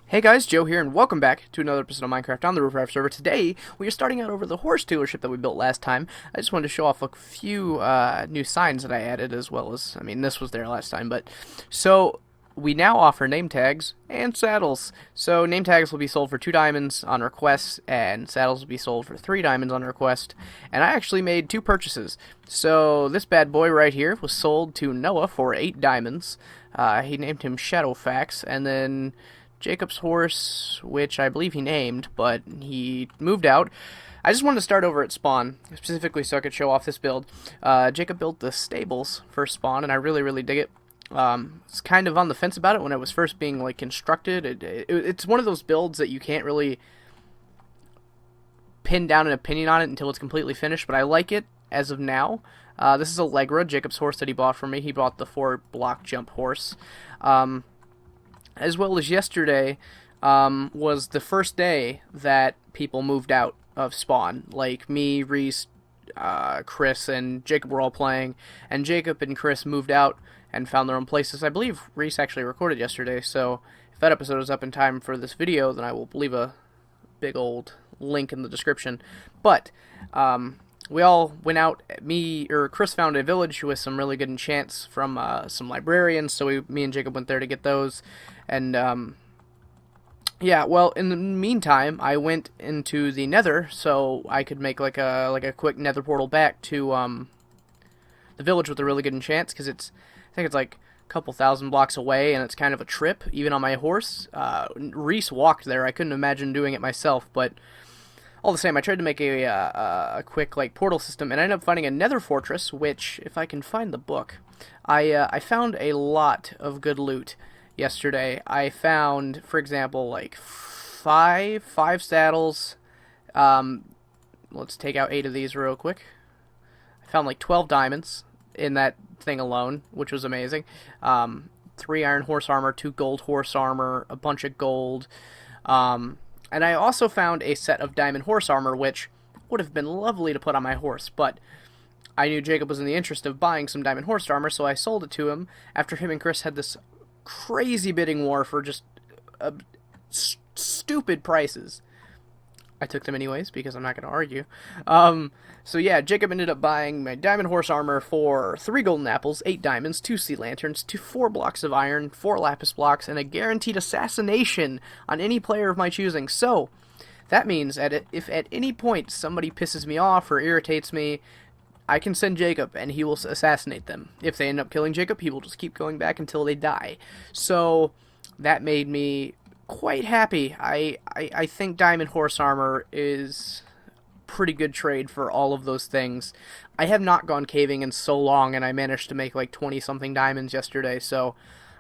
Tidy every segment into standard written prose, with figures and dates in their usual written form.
Hey guys, Joe here, and welcome back to another episode of Minecraft on the RiffRaftTwo server. Today, we are starting out over the horse dealership that we built last time. I just wanted to show off a few new signs that I added, as well as, this was there last time, but... So, we now offer name tags and saddles. So, name tags will be sold for 2 diamonds on request, and saddles will be sold for 3 diamonds on request. And I actually made 2 purchases. So, this bad boy right here was sold to Noah for 8 diamonds. He named him Shadowfax, and then... Jacob's horse, which I believe he named, but he moved out. I just wanted to start over at spawn, specifically so I could show off this build. Jacob built the stables for spawn, and I really dig it. It's kind of on the fence about it when it was first being constructed. It's one of those builds that you can't really pin down an opinion on it until it's completely finished, but I like it as of now. This is Allegra, Jacob's horse that he bought from me. He bought the 4-block jump horse. As well as yesterday was the first day that people moved out of spawn. Like me, Reese, Chris, and Jacob were all playing, and Jacob and Chris moved out and found their own places. I believe Reese actually recorded yesterday, so if that episode is up in time for this video, then I will leave a big old link in the description. But we all went out. Chris found a village with some really good enchants from some librarians, so me and Jacob went there to get those. And yeah, well, in the meantime, I went into the Nether so I could make like a quick Nether portal back to the village with the really good enchants, because I think it's like a couple thousand blocks away, and it's kind of a trip even on my horse. Reese walked there. I couldn't imagine doing it myself, but all the same, I tried to make a quick portal system, and I ended up finding a Nether fortress, which, if I can find the book, I found a lot of good loot yesterday. I found, for example, five saddles. Let's take out 8 of these real quick. I found 12 diamonds in that thing alone, which was amazing. 3 iron horse armor, 2 gold horse armor, a bunch of gold. And I also found a set of diamond horse armor, which would have been lovely to put on my horse, but I knew Jacob was in the interest of buying some diamond horse armor, so I sold it to him after him and Chris had this crazy bidding war for just stupid prices. I took them anyways, because I'm not going to argue. So yeah, Jacob ended up buying my diamond horse armor for 3 golden apples, 8 diamonds, 2 sea lanterns, 4 blocks of iron, 4 lapis blocks, and a guaranteed assassination on any player of my choosing. So, that means that if at any point somebody pisses me off or irritates me, I can send Jacob, and he will assassinate them. If they end up killing Jacob, he will just keep going back until they die. So, that made me quite happy. I think diamond horse armor is pretty good trade for all of those things. I have not gone caving in so long, and I managed to make 20-something diamonds yesterday, so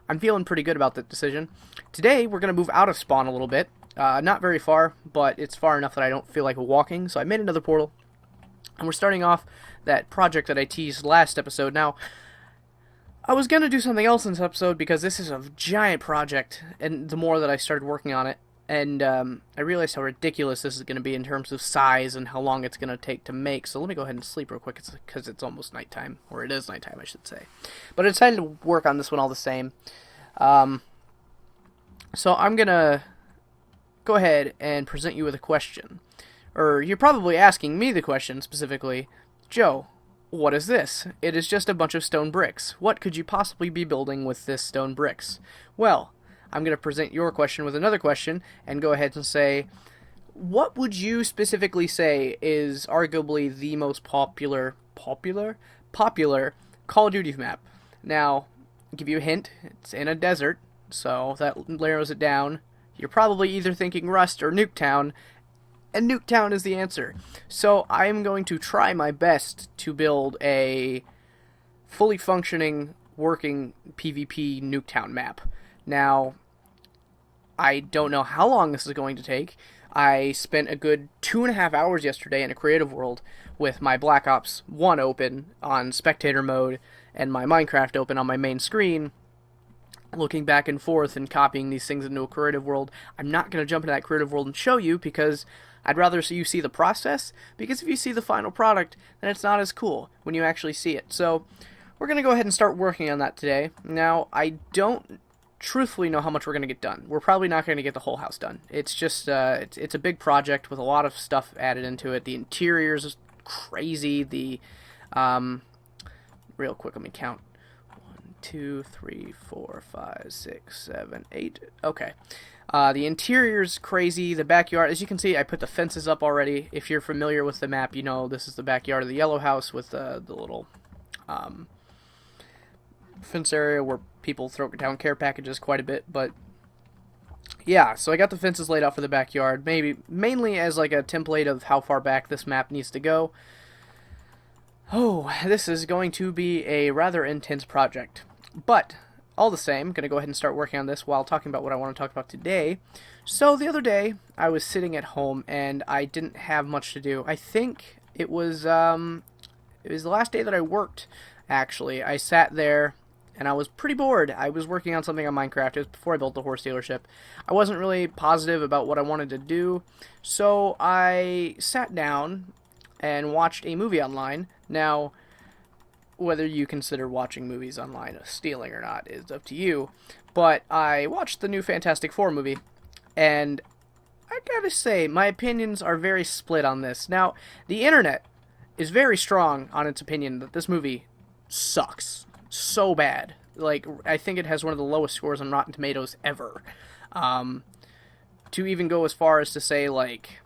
I'm feeling pretty good about that decision. Today, we're going to move out of spawn a little bit. Not very far, but it's far enough that I don't feel like walking, so I made another portal. And we're starting off that project that I teased last episode. Now, I was going to do something else in this episode because this is a giant project, and the more that I started working on it, and I realized how ridiculous this is going to be in terms of size and how long it's going to take to make. So let me go ahead and sleep real quick, because it's almost nighttime, or it is nighttime, I should say. But I decided to work on this one all the same. So I'm going to go ahead and present you with a question. Or you're probably asking me the question specifically, Joe, what is this? It is just a bunch of stone bricks. What could you possibly be building with this stone bricks? Well, I'm going to present your question with another question and go ahead and say, what would you specifically say is arguably the most popular Call of Duty map? Now, I'll give you a hint. It's in a desert, so that narrows it down. You're probably either thinking Rust or Nuketown, and Nuketown is the answer. So I am going to try my best to build a fully functioning, working PvP Nuketown map. Now, I don't know how long this is going to take. I spent a good 2.5 hours yesterday in a creative world with my Black Ops 1 open on spectator mode and my Minecraft open on my main screen, looking back and forth and copying these things into a creative world. I'm not going to jump into that creative world and show you, because I'd rather you see the process, because if you see the final product, then it's not as cool when you actually see it. So we're going to go ahead and start working on that today. Now, I don't truthfully know how much we're going to get done. We're probably not going to get the whole house done. It's just it's a big project with a lot of stuff added into it. The interiors is crazy. The real quick, let me count. 1, 2, 3, 4, 5, 6, 7, 8. Okay. The interior's crazy. The backyard, as you can see, I put the fences up already. If you're familiar with the map, you know this is the backyard of the yellow house with the little fence area where people throw down care packages quite a bit. But yeah, so I got the fences laid out for the backyard, mainly as like a template of how far back this map needs to go. Oh, this is going to be a rather intense project. But all the same, I'm going to go ahead and start working on this while talking about what I want to talk about today. So the other day, I was sitting at home and I didn't have much to do. I think it was the last day that I worked, actually. I sat there and I was pretty bored. I was working on something on Minecraft. It was before I built the horse dealership. I wasn't really positive about what I wanted to do, so I sat down and watched a movie online. Now, whether you consider watching movies online stealing or not is up to you, but I watched the new Fantastic Four movie, and I gotta say, my opinions are very split on this. Now, the internet is very strong on its opinion that this movie sucks so bad. Like, I think it has one of the lowest scores on Rotten Tomatoes ever. To even go as far as to say, like,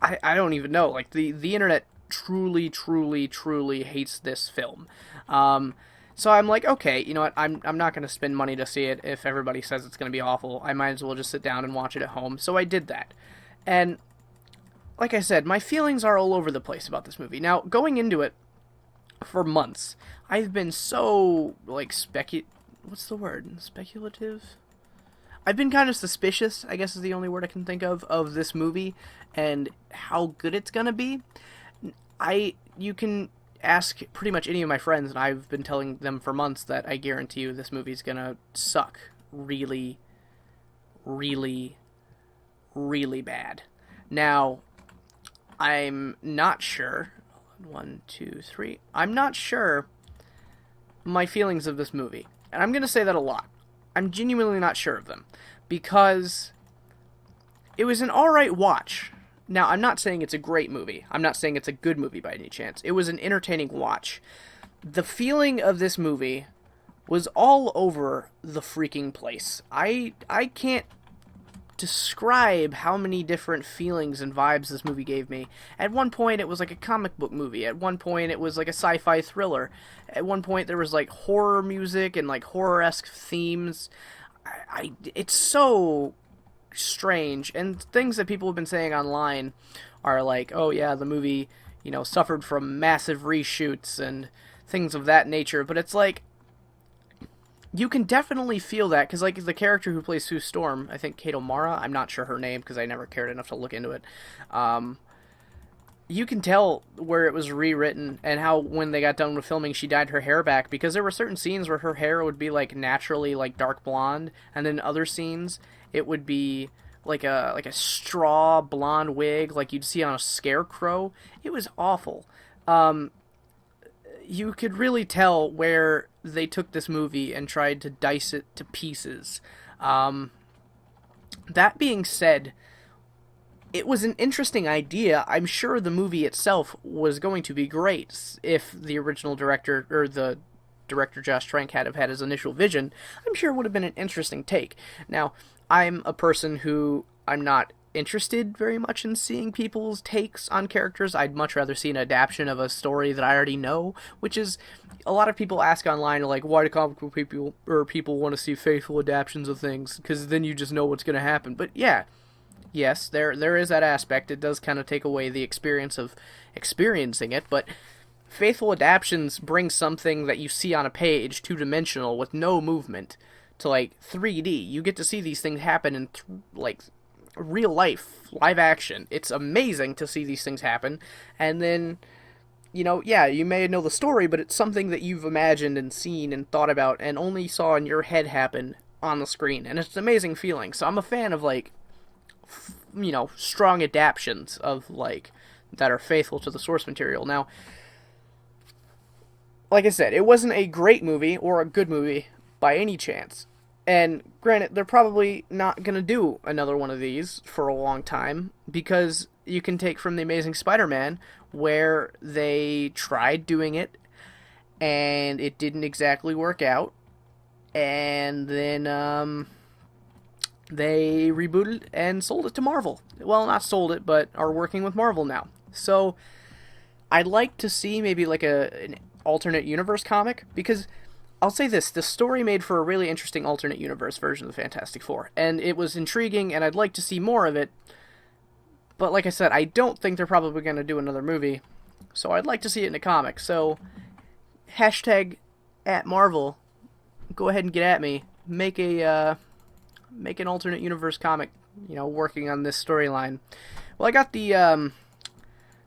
I don't even know. Like, the internet truly, truly, truly hates this film. So I'm like, okay, you know what? I'm not going to spend money to see it if everybody says it's going to be awful. I might as well just sit down and watch it at home. So I did that. And like I said, my feelings are all over the place about this movie. Now, going into it for months, I've been so, like, what's the word? Speculative? I've been kind of suspicious, I guess is the only word I can think of this movie and how good it's gonna be. You can ask pretty much any of my friends, and I've been telling them for months that I guarantee you this movie's gonna suck really, really, really bad. Now, I'm not sure. 1, 2, 3. I'm not sure my feelings of this movie. And I'm gonna say that a lot. I'm genuinely not sure of them, because it was an alright watch. Now, I'm not saying it's a great movie. I'm not saying it's a good movie by any chance. It was an entertaining watch. The feeling of this movie was all over the freaking place. I can't describe how many different feelings and vibes this movie gave me. At one point, it was like a comic book movie. At one point, it was like a sci-fi thriller. At one point, there was like horror music and like horror-esque themes. It's so strange, and things that people have been saying online are like, oh yeah, the movie, you know, suffered from massive reshoots and things of that nature. But it's like, you can definitely feel that, because like the character who plays Sue Storm, I think Kato Mara, I'm not sure her name because I never cared enough to look into it, you can tell where it was rewritten and how when they got done with filming she dyed her hair back, because there were certain scenes where her hair would be like naturally like dark blonde, and then other scenes it would be like a straw blonde wig like you'd see on a scarecrow. It was awful. You could really tell where they took this movie and tried to dice it to pieces. That being said, it was an interesting idea. I'm sure the movie itself was going to be great if the original director, or the director Josh Trank, had his initial vision. I'm sure it would have been an interesting take. Now, I'm a person who I'm not interested very much in seeing people's takes on characters. I'd much rather see an adaptation of a story that I already know, which is, a lot of people ask online, like, why do comic book people want to see faithful adaptations of things? Because then you just know what's going to happen. But yeah, yes, there is that aspect. It does kind of take away the experience of experiencing it, but faithful adaptations bring something that you see on a page, two-dimensional, with no movement, to, like, 3D. You get to see these things happen in, like, real life, live action. It's amazing to see these things happen, and then, you know, yeah, you may know the story, but it's something that you've imagined and seen and thought about and only saw in your head happen on the screen, and it's an amazing feeling. So I'm a fan of, like, you know, strong adaptations of, like, that are faithful to the source material. Now, like I said, it wasn't a great movie or a good movie by any chance. And granted, they're probably not going to do another one of these for a long time, because you can take from The Amazing Spider-Man, where they tried doing it and it didn't exactly work out, and then they rebooted and sold it to Marvel. Well, not sold it, but are working with Marvel now. So I'd like to see maybe like an alternate universe comic, because I'll say this, the story made for a really interesting alternate universe version of the Fantastic Four, and it was intriguing, and I'd like to see more of it, but like I said, I don't think they're probably going to do another movie, so I'd like to see it in a comic. So hashtag at Marvel, go ahead and get at me, make an alternate universe comic, working on this storyline. Well, I got the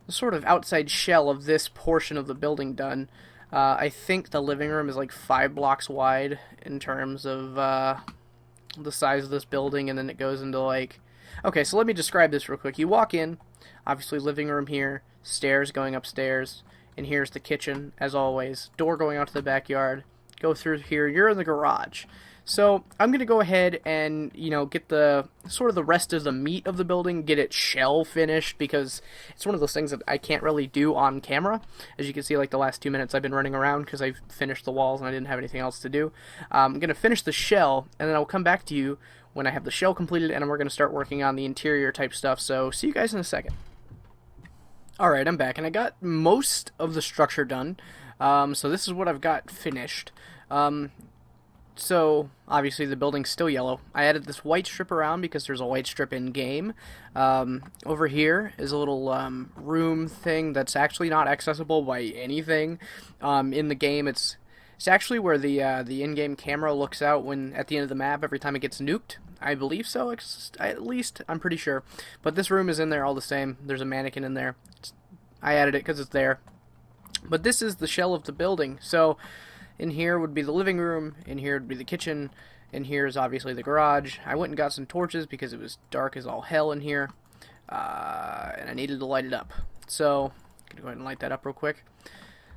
sort of outside shell of this portion of the building done. I think the living room is like 5 blocks wide in terms of the size of this building, and then it goes into like... Okay, so let me describe this real quick. You walk in, obviously living room here, stairs going upstairs, and here's the kitchen, as always. Door going out to the backyard. Go through here, you're in the garage. So I'm going to go ahead and, get the sort of the rest of the meat of the building, get it shell finished, because it's one of those things that I can't really do on camera. As you can see, like the last 2 minutes I've been running around because I've finished the walls and I didn't have anything else to do. I'm going to finish the shell, and then I'll come back to you when I have the shell completed, and we're going to start working on the interior type stuff. So see you guys in a second. Alright, I'm back, and I got most of the structure done. So this is what I've got finished. So, obviously the building's still yellow. I added this white strip around because there's a white strip in-game. Over here is a little room thing that's actually not accessible by anything. In the game, it's actually where the in-game camera looks out at the end of the map every time it gets nuked. I believe so, at least, I'm pretty sure. But this room is in there all the same. There's a mannequin in there. I added it because it's there. But this is the shell of the building, so... In here would be the living room, in here would be the kitchen, and here is obviously the garage. I went and got some torches because it was dark as all hell in here, and I needed to light it up. So, I'm going to go ahead and light that up real quick.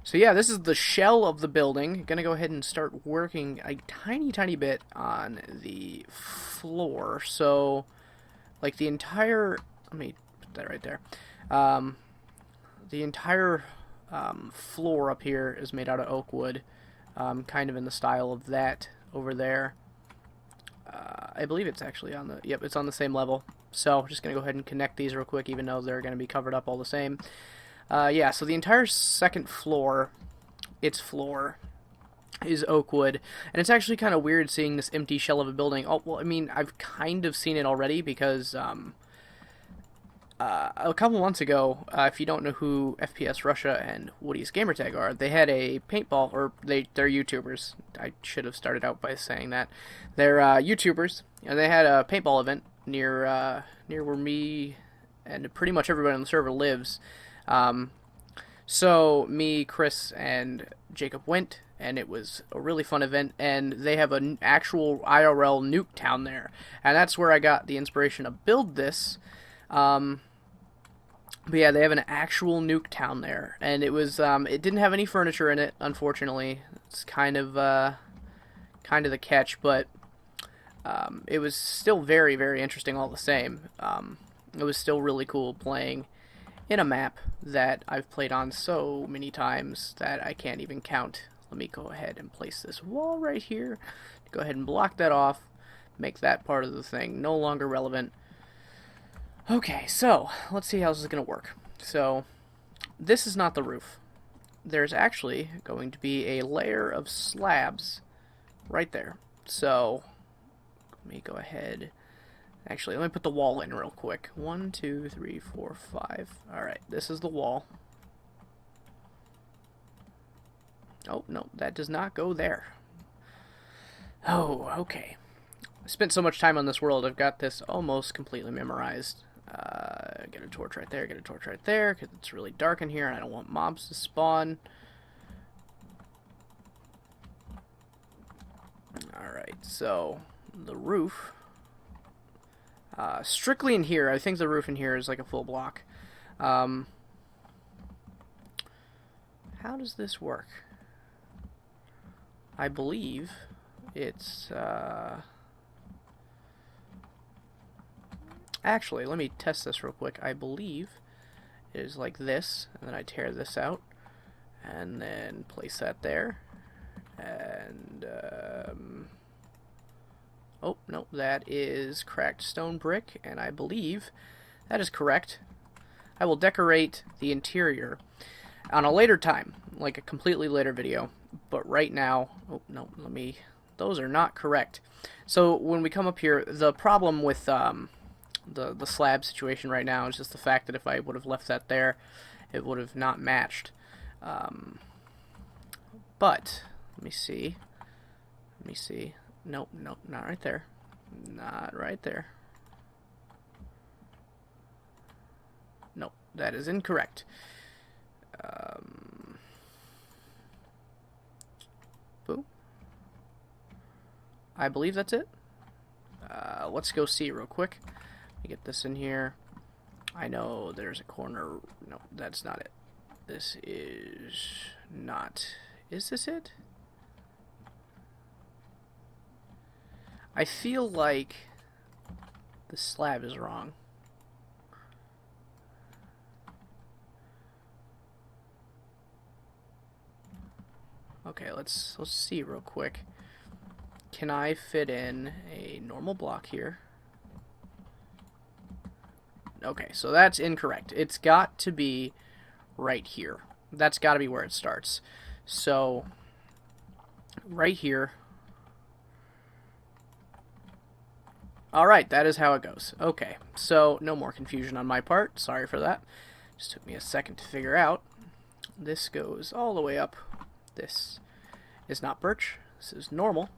So yeah, this is the shell of the building. Going to go ahead and start working a tiny bit on the floor. So, like the entire... Let me put that right there. The entire floor up here is made out of oak wood. Kind of in the style of that over there. I believe it's actually on the... Yep, it's on the same level. So, just going to go ahead and connect these real quick, even though they're going to be covered up all the same. Yeah, so the entire second floor, its floor, is oak wood. And it's actually kind of weird seeing this empty shell of a building. Oh, well, I mean, I've kind of seen it already because... a couple months ago, if you don't know who FPS Russia and Woody's Gamertag are, they had a paintball, or they're YouTubers. I should have started out by saying that. They're YouTubers, and they had a paintball event near where me and pretty much everybody on the server lives. So me, Chris, and Jacob went, and it was a really fun event, and they have an actual IRL Nuketown there, and that's where I got the inspiration to build this. But yeah, they have an actual Nuketown there, and it was it didn't have any furniture in it, unfortunately. It's kind of the catch, but it was still very interesting all the same. It was still really cool playing in a map that I've played on so many times that I can't even count. Let me go ahead and place this wall right here. Go ahead and block that off, make that part of the thing no longer relevant. Okay, so, let's see how this is going to work. So, this is not the roof. There's actually going to be a layer of slabs right there. So, let me go ahead. Actually, let me put the wall in real quick. 1, 2, 3, 4, 5. Alright, this is the wall. Oh, no, that does not go there. Oh, okay. I spent so much time on this world, I've got this almost completely memorized. Get a torch right there, get a torch right there, because it's really dark in here and I don't want mobs to spawn. Alright, so the roof. Strictly in here, I think the roof in here is like a full block. How does this work? I believe it's, actually, let me test this real quick. I believe it is like this, and then I tear this out, and then place that there, and, oh, no, that is cracked stone brick, and I believe that is correct. I will decorate the interior on a later time, like a completely later video, but right now, oh, no, those are not correct. So when we come up here, the problem with the slab situation right now is just the fact that if I would have left that there, it would have not matched. But let me see. Nope, not right there. Not right there. Nope, that is incorrect. Boom. I believe that's it. Let's go see real quick. Let me get this in here. I know there's a corner. No, that's not it. This is not. Is this it? I feel like the slab is wrong. Okay, let's see real quick. Can I fit in a normal block here? Okay, so that's incorrect. It's got to be right here. That's got to be where it starts. So, right here. Alright, that is how it goes. Okay, so no more confusion on my part. Sorry for that. Just took me a second to figure out. This goes all the way up. This is not birch. This is normal.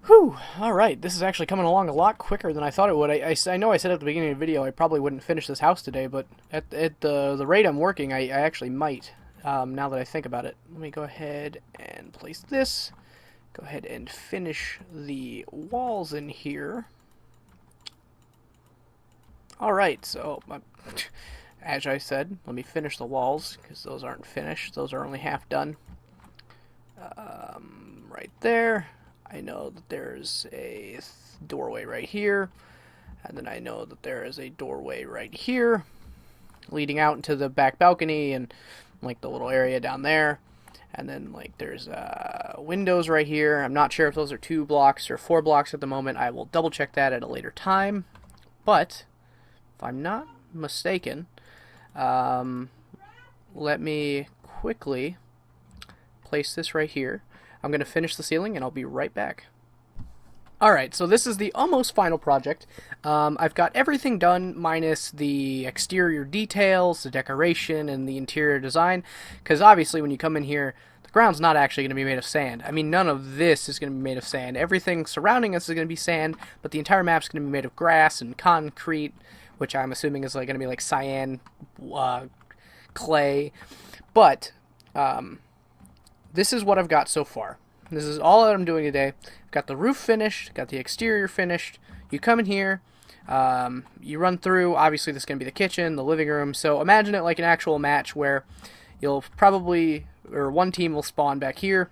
Whew, alright, this is actually coming along a lot quicker than I thought it would. I know I said at the beginning of the video I probably wouldn't finish this house today, but at the rate I'm working, I actually might, now that I think about it. Let me go ahead and place this. Go ahead and finish the walls in here. Alright, so, as I said, let me finish the walls, because those aren't finished. Those are only half done. Right there. I know that there's a doorway right here, and then I know that there is a doorway right here, leading out into the back balcony and like the little area down there, and then like there's windows right here. I'm not sure if those are 2 blocks or 4 blocks at the moment. I will double check that at a later time, but if I'm not mistaken, let me quickly place this right here. I'm going to finish the ceiling, and I'll be right back. Alright, so this is the almost final project. I've got everything done minus the exterior details, the decoration, and the interior design, because obviously when you come in here, the ground's not actually going to be made of sand. I mean, none of this is going to be made of sand. Everything surrounding us is going to be sand, but the entire map's going to be made of grass and concrete, which I'm assuming is like going to be like cyan, clay. But this is what I've got so far. This is all that I'm doing today. I've got the roof finished, got the exterior finished. You come in here, you run through. Obviously, this is going to be the kitchen, the living room. So imagine it like an actual match where you'll probably, or one team will spawn back here.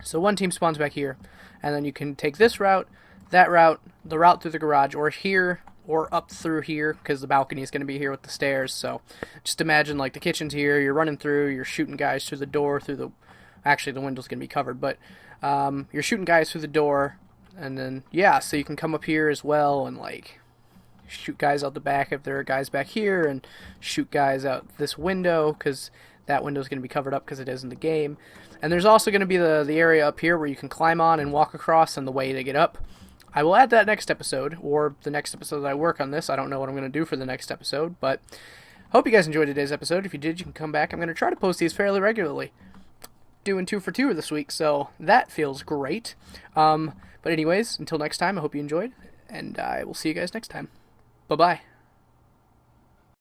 So one team spawns back here, and then you can take this route, that route, the route through the garage, or here, or up through here, because the balcony is going to be here with the stairs. So just imagine like the kitchen's here, you're running through, you're shooting guys through the door, through the, actually the window's going to be covered, but you're shooting guys through the door, and then, yeah, so you can come up here as well, and like shoot guys out the back if there are guys back here, and shoot guys out this window, because that window's going to be covered up because it is in the game. And there's also going to be the area up here where you can climb on and walk across, and the way to get up. I will add that next episode, or the next episode that I work on this. I don't know what I'm going to do for the next episode, but hope you guys enjoyed today's episode. If you did, you can come back. I'm going to try to post these fairly regularly. Doing 2 for 2 this week, so that feels great. But anyways, until next time, I hope you enjoyed, and I will see you guys next time. Bye-bye.